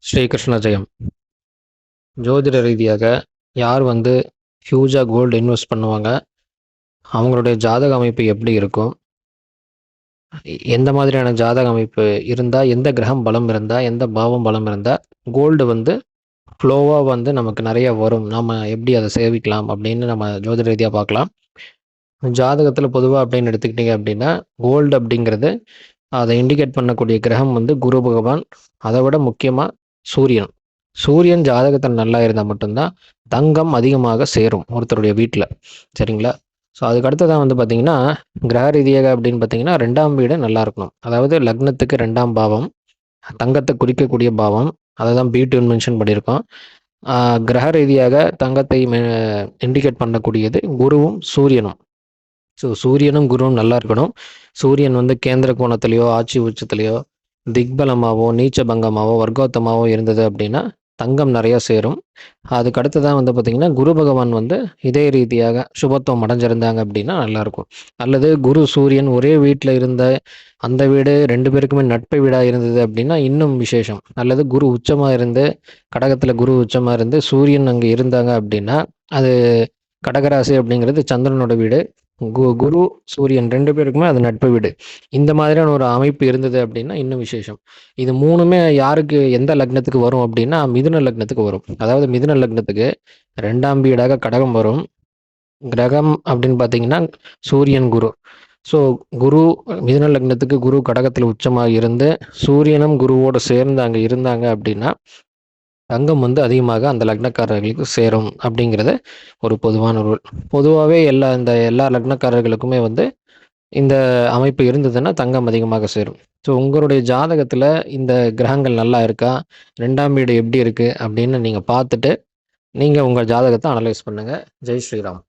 ஸ்ரீகிருஷ்ண ஜெயம். ஜோதிட ரீதியாக யார் ஹியூஜாக கோல்டு இன்வெஸ்ட் பண்ணுவாங்க, அவங்களுடைய ஜாதக அமைப்பு எப்படி இருக்கும், எந்த மாதிரியான ஜாதக அமைப்பு இருந்தால், எந்த கிரகம் பலம் இருந்தால், எந்த பாவம் பலம் இருந்தால் கோல்டு ஃப்ளோவாக நமக்கு நிறைய வரும், நாம் எப்படி அதை சேவிக்கலாம் அப்படின்னு நம்ம ஜோதிட ரீதியாக பார்க்கலாம். ஜாதகத்தில் பொதுவாக அப்படின்னு எடுத்துக்கிட்டிங்க அப்படின்னா, கோல்டு அப்படிங்கிறது அதை இண்டிகேட் பண்ணக்கூடிய கிரகம் குரு பகவான். அதை விட முக்கியமாக சூரியன். சூரியன் ஜாதகத்தில் நல்லா இருந்தால் மட்டும்தான் தங்கம் அதிகமாக சேரும் ஒருத்தருடைய வீட்டில். சரிங்களா? ஸோ அதுக்கு அடுத்ததான் பார்த்தீங்கன்னா, கிரக ரீதியாக அப்படின்னு பார்த்தீங்கன்னா 2ஆம் வீடு நல்லா இருக்கணும். அதாவது லக்னத்துக்கு 2ஆம் பாவம் தங்கத்தை குறிக்கக்கூடிய பாவம். அதை தான் B2 மென்ஷன் பண்ணியிருக்கோம். கிரக ரீதியாக தங்கத்தை இண்டிகேட் பண்ணக்கூடியது குருவும் சூரியனும். ஸோ சூரியனும் குருவும் நல்லா இருக்கணும். சூரியன் கேந்திர கோணத்திலேயோ ஆட்சி உச்சத்திலேயோ திக்பலமாகவோ நீச்ச பங்கமாகவோ வர்க்கோத்தமாகவோ இருந்தது அப்படின்னா தங்கம் நிறையா சேரும். அதுக்கு அடுத்து தான் பார்த்திங்கன்னா குரு பகவான் இதே ரீதியாக சுபத்துவம் அடைஞ்சிருந்தாங்க அப்படின்னா நல்லாயிருக்கும். அல்லது குரு சூரியன் ஒரே வீட்டில் இருந்த அந்த வீடு 2 பேருக்குமே நட்பு வீடாக இருந்தது அப்படின்னா இன்னும் விசேஷம். அல்லது குரு உச்சமாக இருந்து கடகத்தில் குரு உச்சமாக இருந்து சூரியன் அங்கே இருந்தாங்க அப்படின்னா அது கடகராசி அப்படிங்கிறது சந்திரனோட வீடு. குரு சூரியன் 2 பேருக்குமே அது நட்பு வீடு. இந்த மாதிரியான ஒரு அமைப்பு இருந்தது அப்படின்னா இன்னும் விசேஷம். இது 3மே யாருக்கு எந்த லக்னத்துக்கு வரும் அப்படின்னா மிதுன லக்னத்துக்கு வரும். அதாவது மிதுன லக்னத்துக்கு 2ஆம் வீடாக கடகம் வரும். கிரகம் அப்படின்னு பார்த்தீங்கன்னா சூரியன் குரு. ஸோ குரு மிதுன லக்னத்துக்கு குரு கடகத்தில் உச்சமாக இருந்து சூரியனும் குருவோடு சேர்ந்து அங்கே இருந்தாங்க அப்படின்னா தங்கம் அதிகமாக அந்த லக்னக்காரர்களுக்கு சேரும் அப்படிங்கிறத ஒரு பொதுவான ரூல். பொதுவாகவே எல்லா லக்னக்காரர்களுக்குமே இந்த அமைப்பு இருந்ததுன்னா தங்கம் அதிகமாக சேரும். ஸோ உங்களுடைய ஜாதகத்தில் இந்த கிரகங்கள் நல்லா இருக்கா, 2ஆம் வீடு எப்படி இருக்குது அப்படின்னு நீங்கள் பார்த்துட்டு நீங்கள் உங்கள் ஜாதகத்தை அனலைஸ் பண்ணுங்கள். ஜெய் ஸ்ரீராம்.